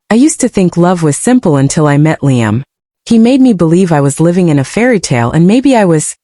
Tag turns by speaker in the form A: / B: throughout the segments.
A: I used to think love was simple until I met Liam. He made me believe I was living in a fairy tale, and maybe I was,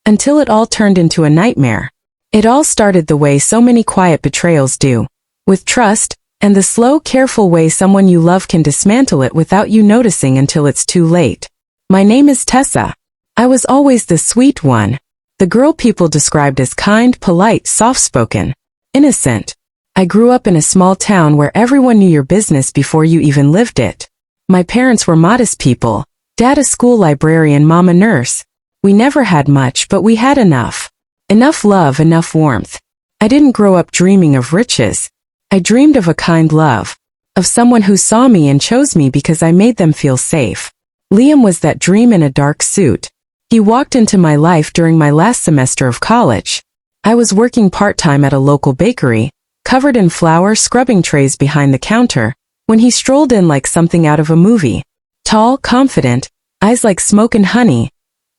A: until it all turned into a nightmare. It all started the way so many quiet betrayals do, with trust, and the slow, careful way someone you love can dismantle it without you noticing until it's too late. My name is Tessa. I was always the sweet one, the girl people described as kind, polite, soft-spoken, innocent. I grew up in a small town where everyone knew your business before you even lived it. My parents were modest people, dad a school librarian, mom a nurse. We never had much, but we had enough. Enough love, enough warmth. I didn't grow up dreaming of riches. I dreamed of a kind love, of someone who saw me and chose me because I made them feel safe. Liam was that dream in a dark suit. He walked into my life during my last semester of college. I was working part-time at a local bakery, covered in flour, scrubbing trays behind the counter, when he strolled in like something out of a movie. Tall, confident, eyes like smoke and honey,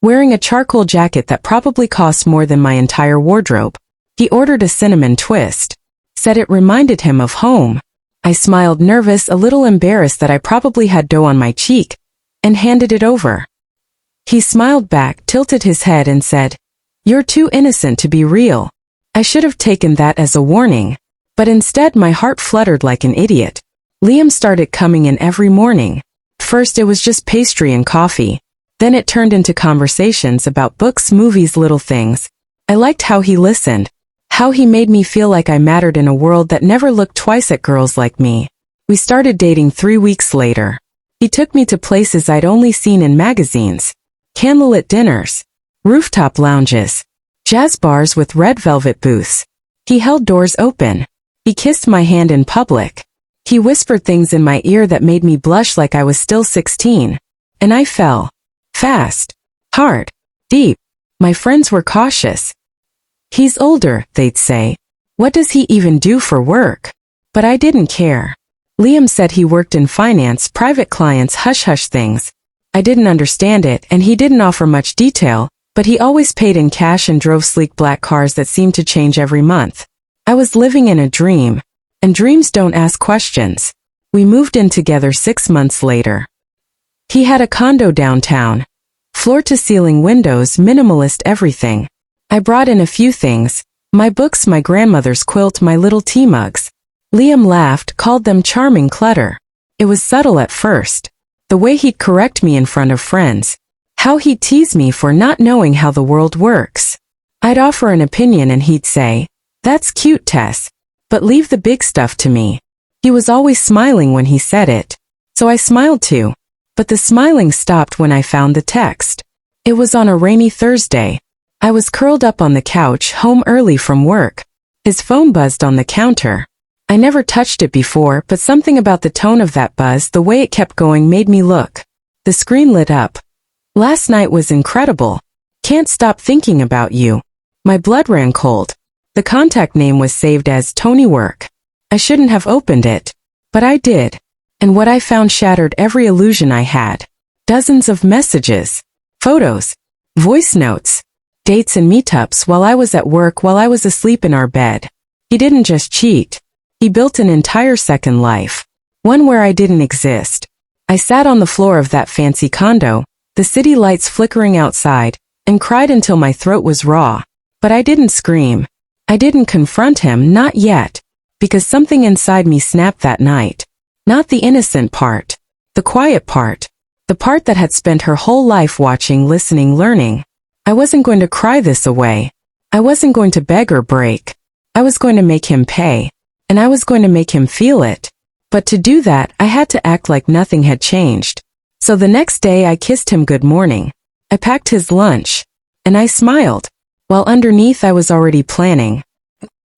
A: wearing a charcoal jacket that probably cost more than my entire wardrobe. He ordered a cinnamon twist, said it reminded him of home. I smiled, nervous, a little embarrassed that I probably had dough on my cheek, and handed it over. He smiled back, tilted his head and said, "You're too innocent to be real." I should have taken that as a warning. But instead my heart fluttered like an idiot. Liam started coming in every morning. First it was just pastry and coffee. Then it turned into conversations about books, movies, little things. I liked how he listened, how he made me feel like I mattered in a world that never looked twice at girls like me. We started dating 3 weeks later. He took me to places I'd only seen in magazines. Candlelit dinners, rooftop lounges, jazz bars with red velvet booths. He held doors open. He kissed my hand in public. He whispered things in my ear that made me blush like I was still 16. And I fell. Fast. Hard. Deep. My friends were cautious. "He's older," they'd say. "What does he even do for work?" But I didn't care. Liam said he worked in finance, private clients, hush-hush things. I didn't understand it, and he didn't offer much detail, but he always paid in cash and drove sleek black cars that seemed to change every month. I was living in a dream, and dreams don't ask questions. We moved in together 6 months later. He had a condo downtown, floor-to-ceiling windows, minimalist everything. I brought in a few things, my books, my grandmother's quilt, my little tea mugs. Liam laughed, called them charming clutter. It was subtle at first. The way he'd correct me in front of friends. How he'd tease me for not knowing how the world works. I'd offer an opinion and he'd say, "That's cute, Tess, but leave the big stuff to me." He was always smiling when he said it. So I smiled too. But the smiling stopped when I found the text. It was on a rainy Thursday. I was curled up on the couch, home early from work. His phone buzzed on the counter. I never touched it before, but something about the tone of that buzz, the way it kept going, made me look. The screen lit up. "Last night was incredible. Can't stop thinking about you." My blood ran cold. The contact name was saved as Tony Work. I shouldn't have opened it, but I did. And what I found shattered every illusion I had. Dozens of messages, photos, voice notes, dates and meetups while I was at work, while I was asleep in our bed. He didn't just cheat. He built an entire second life. One where I didn't exist. I sat on the floor of that fancy condo, the city lights flickering outside, and cried until my throat was raw. But I didn't scream. I didn't confront him, not yet, because something inside me snapped that night. Not the innocent part. The quiet part. The part that had spent her whole life watching, listening, learning. I wasn't going to cry this away. I wasn't going to beg or break. I was going to make him pay. And I was going to make him feel it. But to do that, I had to act like nothing had changed. So the next day I kissed him good morning. I packed his lunch. And I smiled. While underneath I was already planning.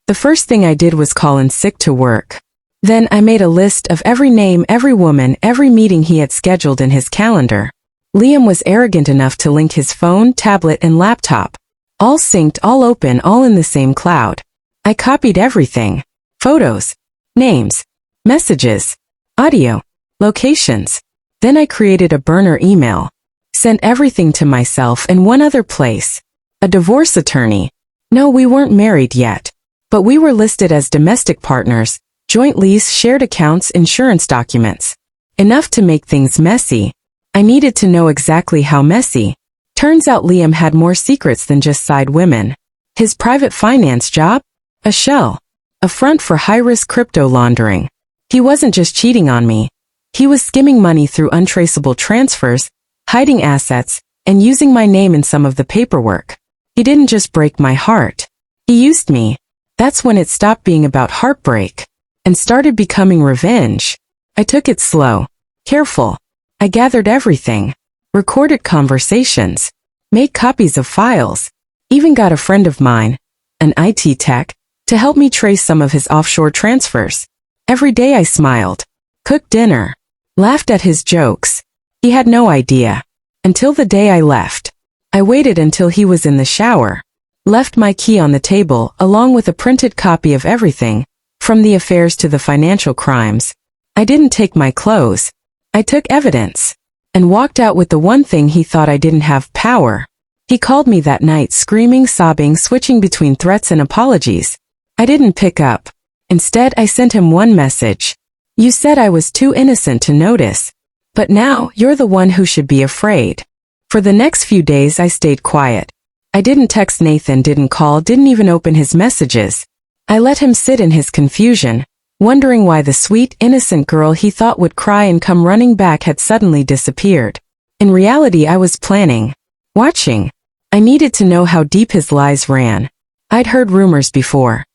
A: The first thing I did was call in sick to work. Then I made a list of every name, every woman, every meeting he had scheduled in his calendar. Liam was arrogant enough to link his phone, tablet, and laptop. All synced, all open, all in the same cloud. I copied everything. Photos, names, messages, audio, locations. Then I created a burner email. Sent everything to myself and one other place. A divorce attorney. No, we weren't married yet. But we were listed as domestic partners, joint lease, shared accounts, insurance documents. Enough to make things messy. I needed to know exactly how messy. Turns out Liam had more secrets than just side women. His private finance job? A shell. A front for high-risk crypto laundering. He wasn't just cheating on me. He was skimming money through untraceable transfers, hiding assets, and using my name in some of the paperwork. He didn't just break my heart. He used me. That's when it stopped being about heartbreak and started becoming revenge. I took it slow, careful. I gathered everything, recorded conversations, made copies of files, even got a friend of mine, an IT tech, to help me trace some of his offshore transfers. Every day I smiled, cooked dinner, laughed at his jokes. He had no idea. Until the day I left. I waited until he was in the shower, left my key on the table along with a printed copy of everything, from the affairs to the financial crimes. I didn't take my clothes. I took evidence, and walked out with the one thing he thought I didn't have: power. He called me that night screaming, sobbing, switching between threats and apologies. I didn't pick up. Instead, I sent him one message. You said I was too innocent to notice. But now, you're the one who should be afraid. For the next few days I stayed quiet. I didn't text Nathan, didn't call, didn't even open his messages. I let him sit in his confusion, wondering why the sweet, innocent girl he thought would cry and come running back had suddenly disappeared. In reality, I was planning. Watching. I needed to know how deep his lies ran. I'd heard rumors before.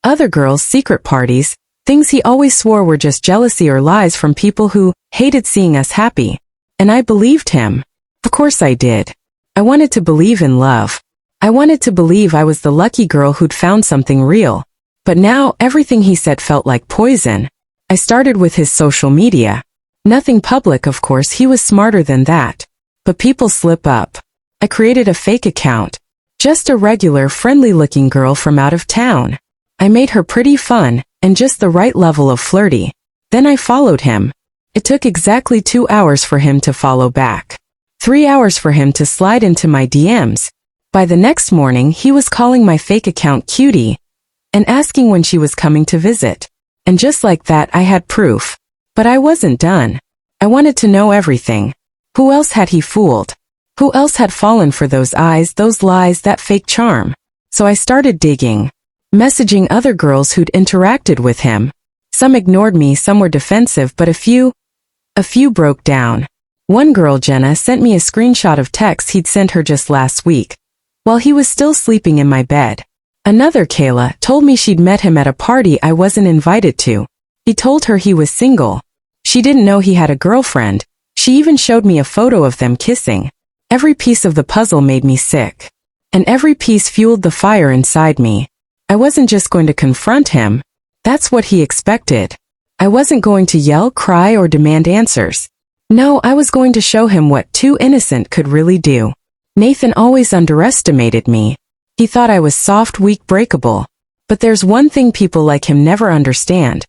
A: Other girls' secret parties, things he always swore were just jealousy or lies from people who hated seeing us happy. And I believed him. Of course I did. I wanted to believe in love. I wanted to believe I was the lucky girl who'd found something real. But now, everything he said felt like poison. I started with his social media. Nothing public, of course, he was smarter than that. But people slip up. I created a fake account. Just a regular, friendly-looking girl from out of town. I made her pretty fun, and just the right level of flirty. Then I followed him. It took exactly 2 hours for him to follow back. 3 hours for him to slide into my DMs. By the next morning, he was calling my fake account cutie and asking when she was coming to visit. And just like that, I had proof. But I wasn't done. I wanted to know everything. Who else had he fooled? Who else had fallen for those eyes, those lies, that fake charm? So I started digging. Messaging other girls who'd interacted with him. Some ignored me, some were defensive, but a few broke down. One girl, Jenna, sent me a screenshot of texts he'd sent her just last week, while he was still sleeping in my bed. Another, Kayla, told me she'd met him at a party I wasn't invited to. He told her he was single. She didn't know he had a girlfriend. She even showed me a photo of them kissing. Every piece of the puzzle made me sick. And every piece fueled the fire inside me. I wasn't just going to confront him. That's what he expected. I wasn't going to yell, cry, or demand answers. No, I was going to show him what too innocent could really do. Nathan always underestimated me. He thought I was soft, weak, breakable. But there's one thing people like him never understand.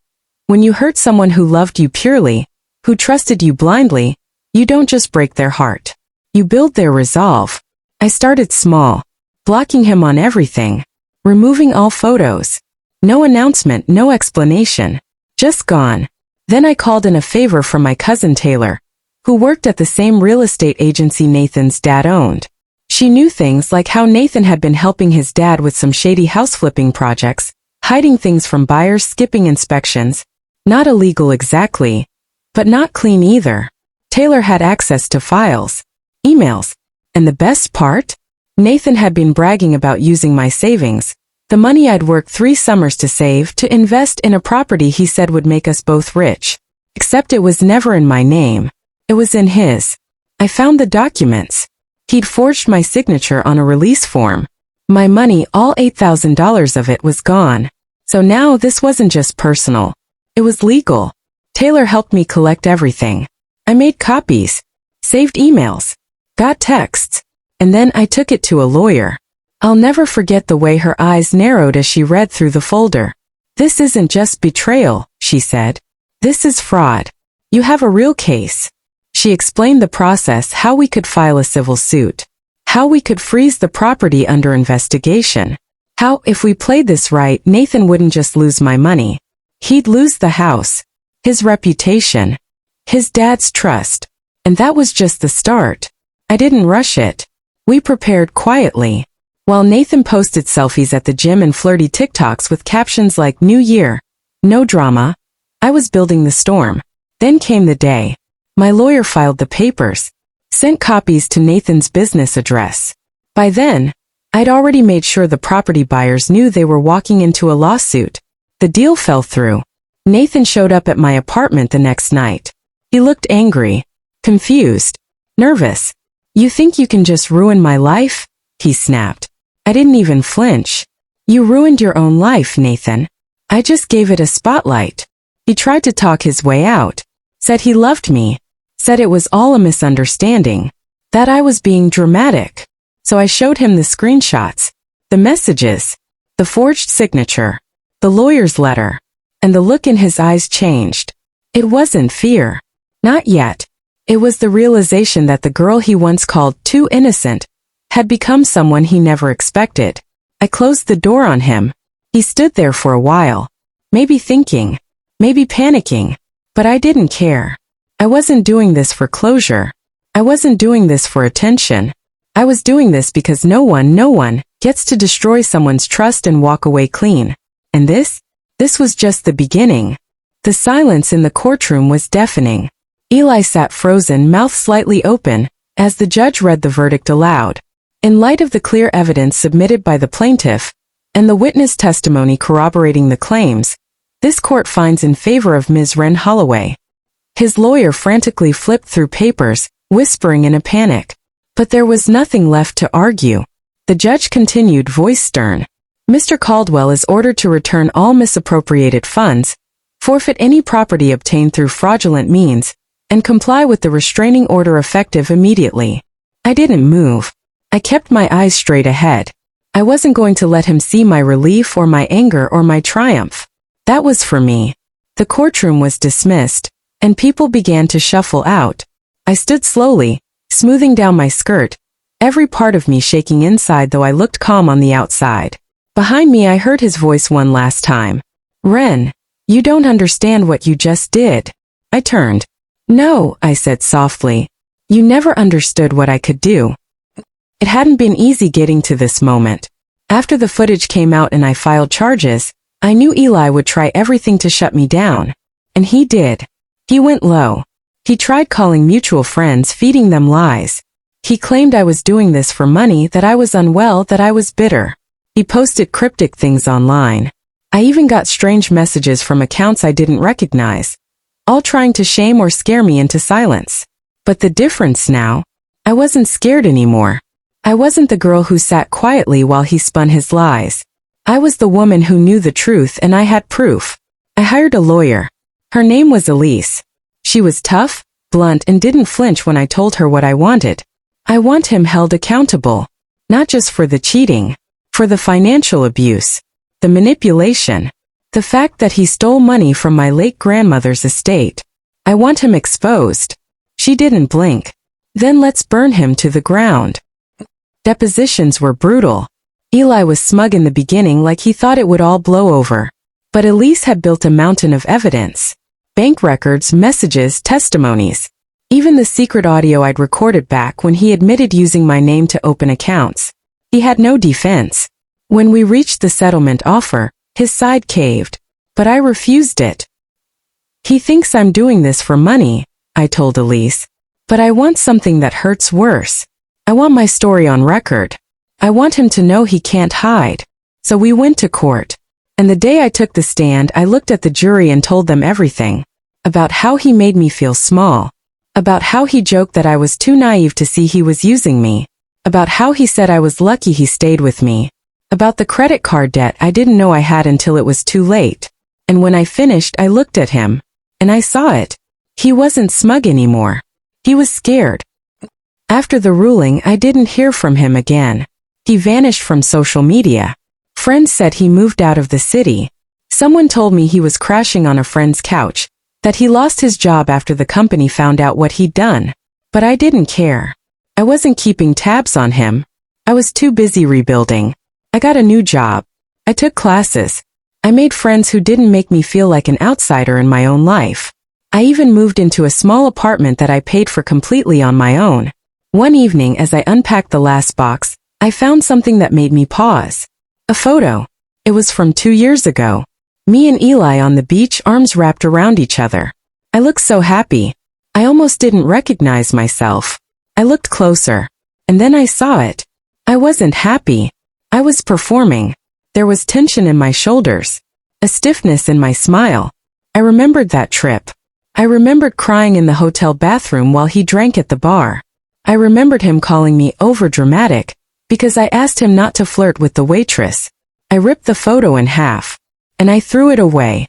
A: When you hurt someone who loved you purely, who trusted you blindly, you don't just break their heart. You build their resolve. I started small, blocking him on everything, removing all photos. No announcement, no explanation. Just gone. Then I called in a favor from my cousin Taylor, who worked at the same real estate agency Nathan's dad owned. She knew things like how Nathan had been helping his dad with some shady house flipping projects, hiding things from buyers, skipping inspections. Not illegal exactly, but not clean either. Taylor had access to files, emails, and the best part? Nathan had been bragging about using my savings, the money I'd worked 3 summers to save, to invest in a property he said would make us both rich. Except it was never in my name. It was in his. I found the documents. He'd forged my signature on a release form. My money, all $8,000 of it, was gone. So now this wasn't just personal. It was legal. Taylor helped me collect everything. I made copies, saved emails, got texts, and then I took it to a lawyer. I'll never forget the way her eyes narrowed as she read through the folder. This isn't just betrayal, she said. This is fraud. You have a real case. She explained the process, how we could file a civil suit, how we could freeze the property under investigation, how, if we played this right, Nathan wouldn't just lose my money. He'd lose the house, his reputation, His dad's trust. And that was just the start. I didn't rush it. We prepared quietly. While Nathan posted selfies at the gym and flirty TikToks with captions like "New Year, no drama," I was building the storm. Then came the day. My lawyer filed the papers, sent copies to Nathan's business address. By then, I'd already made sure the property buyers knew they were walking into a lawsuit. The deal fell through. Nathan showed up at my apartment the next night. He looked angry, confused, nervous. "You think you can just ruin my life?" he snapped. I didn't even flinch. "You ruined your own life, Nathan. I just gave it a spotlight." He tried to talk his way out. Said he loved me. Said it was all a misunderstanding. That I was being dramatic. So I showed him the screenshots, the messages, the forged signature, the lawyer's letter, and the look in his eyes changed. It wasn't fear. Not yet. It was the realization that the girl he once called too innocent had become someone he never expected. I closed the door on him. He stood there for a while, maybe thinking, maybe panicking, but I didn't care. I wasn't doing this for closure. I wasn't doing this for attention. I was doing this because no one gets to destroy someone's trust and walk away clean. And this was just the beginning. The silence in the courtroom was deafening. Eli sat frozen, mouth slightly open, as the judge read the verdict aloud. In light of the clear evidence submitted by the plaintiff, and the witness testimony corroborating the claims, this court finds in favor of Ms. Wren Holloway. His lawyer frantically flipped through papers, whispering in a panic. But there was nothing left to argue. The judge continued, voice stern. "Mr. Caldwell is ordered to return all misappropriated funds, forfeit any property obtained through fraudulent means, and comply with the restraining order effective immediately." I didn't move. I kept my eyes straight ahead. I wasn't going to let him see my relief or my anger or my triumph. That was for me. The courtroom was dismissed, and people began to shuffle out. I stood slowly, smoothing down my skirt, every part of me shaking inside though I looked calm on the outside. Behind me I heard his voice one last time. "Wren, you don't understand what you just did." I turned. "No," I said softly. "You never understood what I could do." It hadn't been easy getting to this moment. After the footage came out and I filed charges, I knew Eli would try everything to shut me down. And he did. He went low. He tried calling mutual friends, feeding them lies. He claimed I was doing this for money, that I was unwell, that I was bitter. He posted cryptic things online. I even got strange messages from accounts I didn't recognize, all trying to shame or scare me into silence. But the difference now, I wasn't scared anymore. I wasn't the girl who sat quietly while he spun his lies. I was the woman who knew the truth, and I had proof. I hired a lawyer. Her name was Elise. She was tough, blunt, and didn't flinch when I told her what I wanted. I want him held accountable. Not just for the cheating, for the financial abuse, the manipulation, the fact that he stole money from my late grandmother's estate. I want him exposed. She didn't blink. Then let's burn him to the ground. Depositions were brutal. Eli was smug in the beginning, like he thought it would all blow over. But Elise had built a mountain of evidence. Bank records, messages, testimonies. Even the secret audio I'd recorded back when he admitted using my name to open accounts. He had no defense. When we reached the settlement offer, his side caved. But I refused it. "He thinks I'm doing this for money," I told Elise. "But I want something that hurts worse. I want my story on record. I want him to know he can't hide." So we went to court. And the day I took the stand, I looked at the jury and told them everything. About how he made me feel small. About how he joked that I was too naive to see he was using me. About how he said I was lucky he stayed with me. About the credit card debt I didn't know I had until it was too late. And when I finished, I looked at him. And I saw it. He wasn't smug anymore. He was scared. After the ruling, I didn't hear from him again. He vanished from social media. Friends said he moved out of the city. Someone told me he was crashing on a friend's couch, that he lost his job after the company found out what he'd done. But I didn't care. I wasn't keeping tabs on him. I was too busy rebuilding. I got a new job. I took classes. I made friends who didn't make me feel like an outsider in my own life. I even moved into a small apartment that I paid for completely on my own. One evening as I unpacked the last box, I found something that made me pause. A photo. It was from 2 years ago. Me and Eli on the beach, arms wrapped around each other. I looked so happy. I almost didn't recognize myself. I looked closer. And then I saw it. I wasn't happy. I was performing. There was tension in my shoulders. A stiffness in my smile. I remembered that trip. I remembered crying in the hotel bathroom while he drank at the bar. I remembered him calling me overdramatic because I asked him not to flirt with the waitress. I ripped the photo in half. And I threw it away.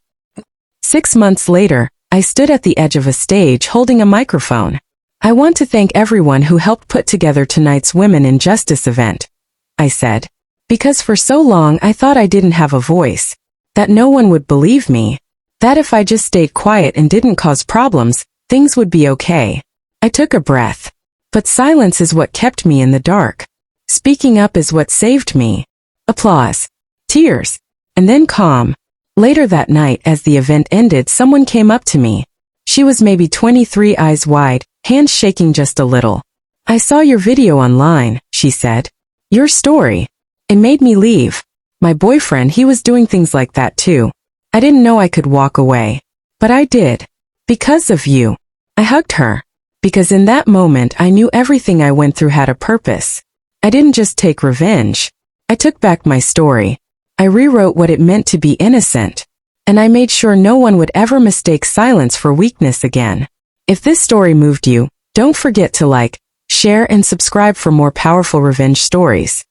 A: 6 months later, I stood at the edge of a stage holding a microphone. I want to thank everyone who helped put together tonight's Women in Justice event, I said. Because for so long I thought I didn't have a voice. That no one would believe me. That if I just stayed quiet and didn't cause problems, things would be okay. I took a breath. But silence is what kept me in the dark. Speaking up is what saved me. Applause. Tears. And then calm. Later that night as the event ended, someone came up to me. She was maybe 23, eyes wide, hands shaking just a little. I saw your video online, she said. Your story. It made me leave. My boyfriend, he was doing things like that too. I didn't know I could walk away. But I did. Because of you. I hugged her. Because in that moment I knew everything I went through had a purpose. I didn't just take revenge. I took back my story. I rewrote what it meant to be innocent. And I made sure no one would ever mistake silence for weakness again. If this story moved you, don't forget to like, share and subscribe for more powerful revenge stories.